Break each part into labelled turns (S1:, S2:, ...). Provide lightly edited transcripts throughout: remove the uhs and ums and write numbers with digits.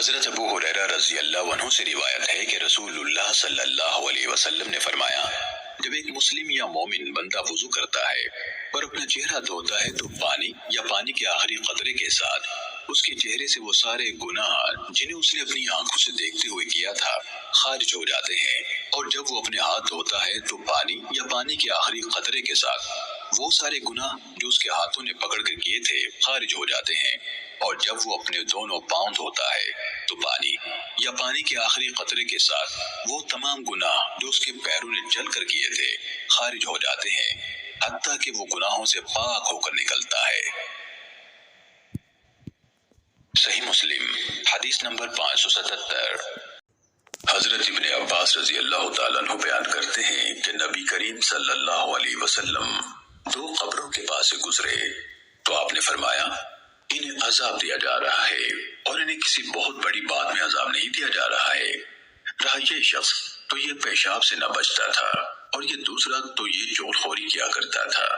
S1: حضرت ابو ہریرہ رضی اللہ عنہ سے روایت ہے کہ رسول اللہ صلی اللہ علیہ وسلم نے فرمایا، جب ایک مسلم یا مومن بندہ وضو کرتا ہے اور اپنا چہرہ دھوتا ہے تو پانی یا پانی کے آخری قطرے کے ساتھ اس کے چہرے سے وہ سارے گناہ جنہیں اس نے اپنی آنکھوں سے دیکھتے ہوئے کیا تھا خارج ہو جاتے ہیں، اور جب وہ اپنے ہاتھ دھوتا ہے تو پانی یا پانی کے آخری قطرے کے ساتھ وہ سارے گناہ جو اس کے ہاتھوں نے پکڑ کر کیے تھے خارج ہو جاتے ہیں، اور جب وہ اپنے دونوں پاؤں دھوتا ہے تو پانی یا پانی کے آخری قطرے کے ساتھ وہ تمام گناہ جو اس کے پیروں نے چل کر کیے تھے خارج ہو جاتے ہیں، حتیٰ کہ وہ گناہوں سے پاک ہو کر نکلتا ہے۔ صحیح مسلم حدیث نمبر 577۔ حضرت ابن عباس رضی اللہ تعالیٰ عنہ بیان کرتے ہیں کہ نبی کریم صلی اللہ علیہ وسلم 2 قبروں کے پاس سے گزرے تو آپ نے فرمایا، انہیں عذاب دیا جا رہا ہے اور انہیں کسی بہت بڑی بات میں عذاب نہیں دیا جا رہا ہے۔ رہا یہ شخص تو یہ پیشاب سے نہ بچتا تھا اور یہ دوسرا تو یہ چغل خوری کیا کرتا تھا۔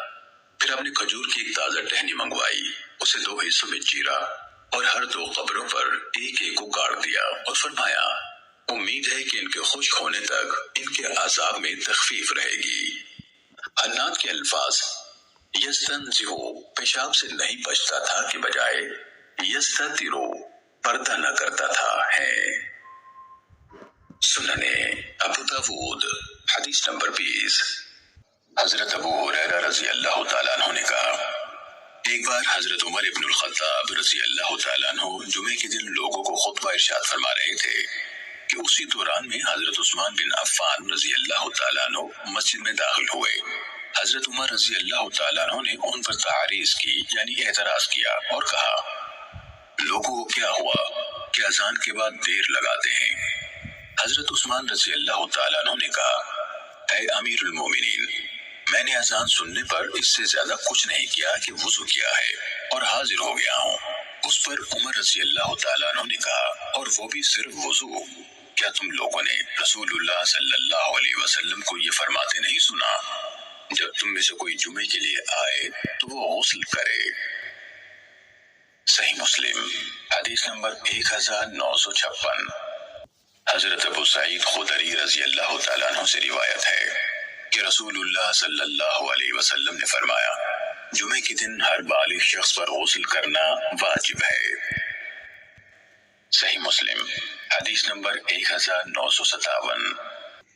S1: پھر آپ نے کھجور کی ایک تازہ ٹہنی منگوائی، اسے 2 حصوں میں چیرا اور ہر 2 قبروں پر ایک ایک کو گاڑ دیا اور فرمایا، امید ہے کہ ان کے خشک ہونے تک ان کے عذاب میں تخفیف رہے گی۔ حناد کے الفاظ یستنزہو پیشاب سے نہیں بچتا تھا کے بجائے یستترو پردہ نہ کرتا تھا ہے۔ سننے ابو داود حدیث نمبر 20۔ حضرت ابو ہریرہ رضی اللہ تعالیٰ عنہ نے کہا، ایک بار حضرت عمر ابن الخطاب رضی اللہ تعالیٰ عنہ جمعے کے دن لوگوں کو خطبہ ارشاد فرما رہے تھے کہ اسی دوران میں حضرت عثمان بن عفان رضی اللہ تعالیٰ عنہ مسجد میں داخل ہوئے۔ حضرت عمر رضی اللہ تعالیٰ عنہ نے ان پر تعریض کی یعنی اعتراض کیا اور کہا، لوگوں کو کیا ہوا کہ اذان کے بعد دیر لگاتے ہیں؟ حضرت عثمان رضی اللہ تعالیٰ عنہ نے کہا، اے امیر المومنین، میں نے اذان سننے پر اس سے زیادہ کچھ نہیں کیا کہ وضو کیا ہے اور حاضر ہو گیا ہوں۔ اس پر عمر رضی اللہ تعالیٰ عنہ نے کہا، اور وہ بھی صرف وضو؟ کیا تم لوگوں نے رسول اللہ صلی اللہ علیہ وسلم کو یہ فرماتے نہیں سنا، جب تم میں سے کوئی جمعے کے لیے آئے تو وہ غسل کرے؟ صحیح مسلم حدیث نمبر 1956۔ حضرت ابو سعید خدری رضی اللہ تعالیٰ عنہ سے روایت ہے کہ رسول اللہ صلی اللہ علیہ وسلم نے فرمایا، جمعے کے دن ہر بالغ شخص پر غسل کرنا واجب ہے۔ صحیح مسلم حدیث نمبر 1957۔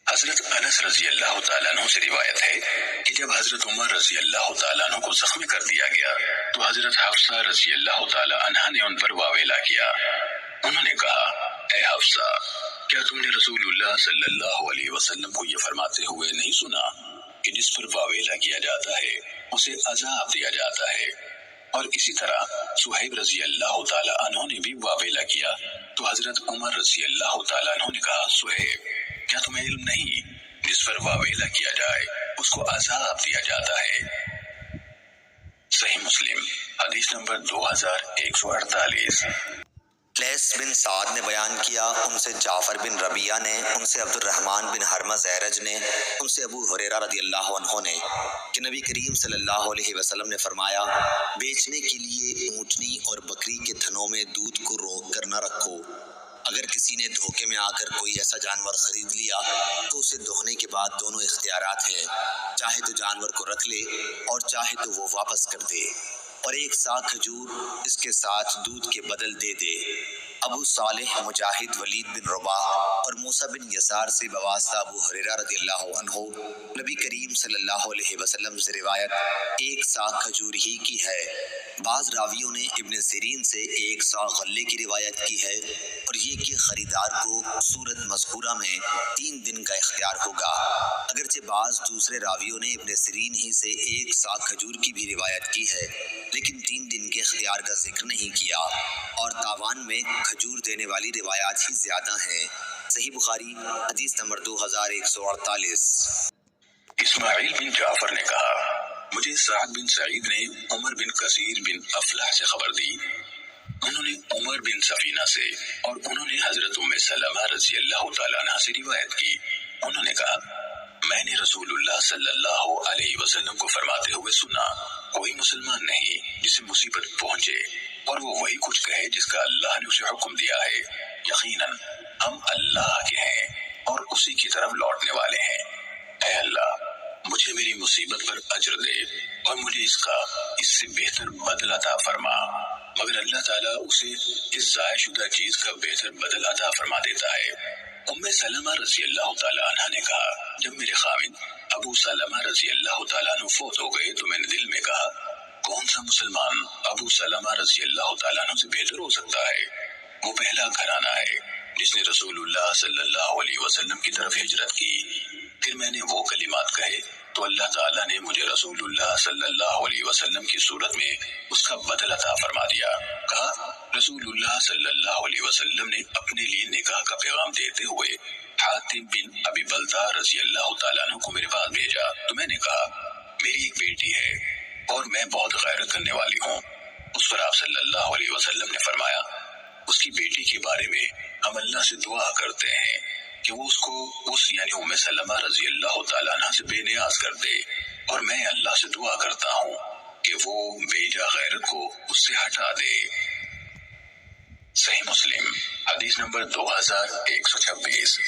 S1: حضرت انس رضی اللہ تعالیٰ عنہ سے روایت ہے کہ جب حضرت عمر رضی اللہ تعالیٰ عنہ کو زخمی کر دیا گیا تو حضرت حفصہ رضی اللہ تعالیٰ عنہ نے ان پر واویلا کیا۔ انہوں نے کہا، اے حفصہ، کیا تم نے رسول اللہ صلی اللہ علیہ وسلم کو یہ فرماتے ہوئے نہیں سنا کہ جس پر واویلا کیا جاتا ہے اسے عذاب دیا جاتا ہے؟ اور اسی طرح صہیب رضی اللہ تعالیٰ عنہ نے بھی واویلا کیا تو حضرت عمر رضی اللہ تعالیٰ عنہ نے کہا، صہیب، کیا تمہیں علم نہیں جس پر واویلا کیا جائے اس کو عذاب دیا جاتا ہے؟ صحیح مسلم حدیث نمبر 2148۔
S2: لیث بن سعد نے بیان کیا، ان سے جعفر بن ربیعہ نے، ان سے عبد الرحمن بن حرمز ایرج نے، ان سے ابو ہریرہ رضی اللہ عنہ نے کہ نبی کریم صلی اللہ علیہ وسلم نے فرمایا، بیچنے کے لیے اونٹنی اور بکری کے تھنوں میں دودھ کو روک کر نہ رکھو۔ اگر کسی نے دھوکے میں آ کر کوئی ایسا جانور خرید لیا تو اسے دہنے کے بعد دونوں اختیارات ہیں، چاہے تو جانور کو رکھ لے اور چاہے تو وہ واپس کر دے، اور 1 سا کھجور اس کے ساتھ دودھ کے بدل دے دے۔ ابو صالح مجاہد ولید بن رباح اور موسیٰ بن یسار سے بواسطہ ابو ہریرہ رضی اللہ عنہ نبی کریم صلی اللہ علیہ وسلم سے روایت 1 سا کھجور ہی کی ہے۔ بعض راویوں نے ابن سیرین سے 1 سا غلے کی روایت کی ہے، اور یہ کہ خریدار کو صورت مذکورہ میں 3 دن کا اختیار ہوگا۔ اگرچہ بعض دوسرے راویوں نے ابن سیرین ہی سے 1 سا کھجور کی بھی روایت کی ہے، لیکن 3 دن کے اختیار کا ذکر نہیں کیا، اور تاوان میں کھجور دینے والی روایات ہی زیادہ ہیں۔ صحیح بخاری حدیث نمبر 2148۔
S1: اسماعیل بن جعفر نے کہا، مجھے سعد بن سعید نے عمر بن کثیر بن افلح سے خبر دی، انہوں نے عمر بن سفینہ سے، اور انہوں نے حضرت ام سلمہ رضی اللہ تعالیٰ عنہ سے روایت کی۔ انہوں نے کہا، میں نے رسول اللہ صلی اللہ علیہ وسلم کو فرماتے ہوئے سنا، کوئی مسلمان نہیں جسے مصیبت پہنچے اور وہ وہی کچھ کہے جس کا اللہ نے اسے حکم دیا ہے، یقیناً ہم اللہ کے ہیں اور اسی کی طرف لوٹنے والے ہیں۔ اے اللہ مجھے میری مصیبت پر اجر دے اور مجھے اس سے بہتر بدلہ عطا فرما، مگر اللہ تعالیٰ اسے اس ضائع شدہ چیز کا بہتر بدلہ عطا فرما دیتا ہے۔ ام سلمہ رضی اللہ تعالیٰ عنہ نے کہا، جب میرے خاوند ابو سلمہ رضی اللہ تعالیٰ عنہ فوت ہو گئے تو میں نے دل میں کہا، کون سا مسلمان ابو سلمہ رضی اللہ تعالیٰ عنہ سے بہتر ہو سکتا ہے؟ وہ پہلا گھرانہ ہے جس نے رسول اللہ صلی اللہ علیہ وسلم کی طرف ہجرت کی۔ پھر میں نے وہ کلمات کہے تو اللہ تعالیٰ نے مجھے رسول اللہ صلی اللہ علیہ وسلم کی صورت میں اس کا بدلہ عطا فرما دیا۔ کہا، رسول اللہ صلی اللہ علیہ وسلم نے اپنے لیے نکاح کا پیغام دیتے ہوئے حاتم بن ابی بلتہ رضی اللہ تعالیٰ عنہ کو میرے پاس بھیجا تو میں نے کہا، میری ایک بیٹی ہے اور میں بہت غیرت کرنے والی ہوں۔ اس پر آپ صلی اللہ علیہ وسلم نے فرمایا، اس کی بیٹی کے بارے میں ہم اللہ سے دعا کرتے ہیں کہ وہ اس کو یعنی ام سلمہ رضی اللہ تعالیٰ عنہ سے بے نیاز کر دے، اور میں اللہ سے دعا کرتا ہوں کہ وہ بے جا غیرت کو اس سے ہٹا دے۔ صحیح مسلم حدیث نمبر 2126۔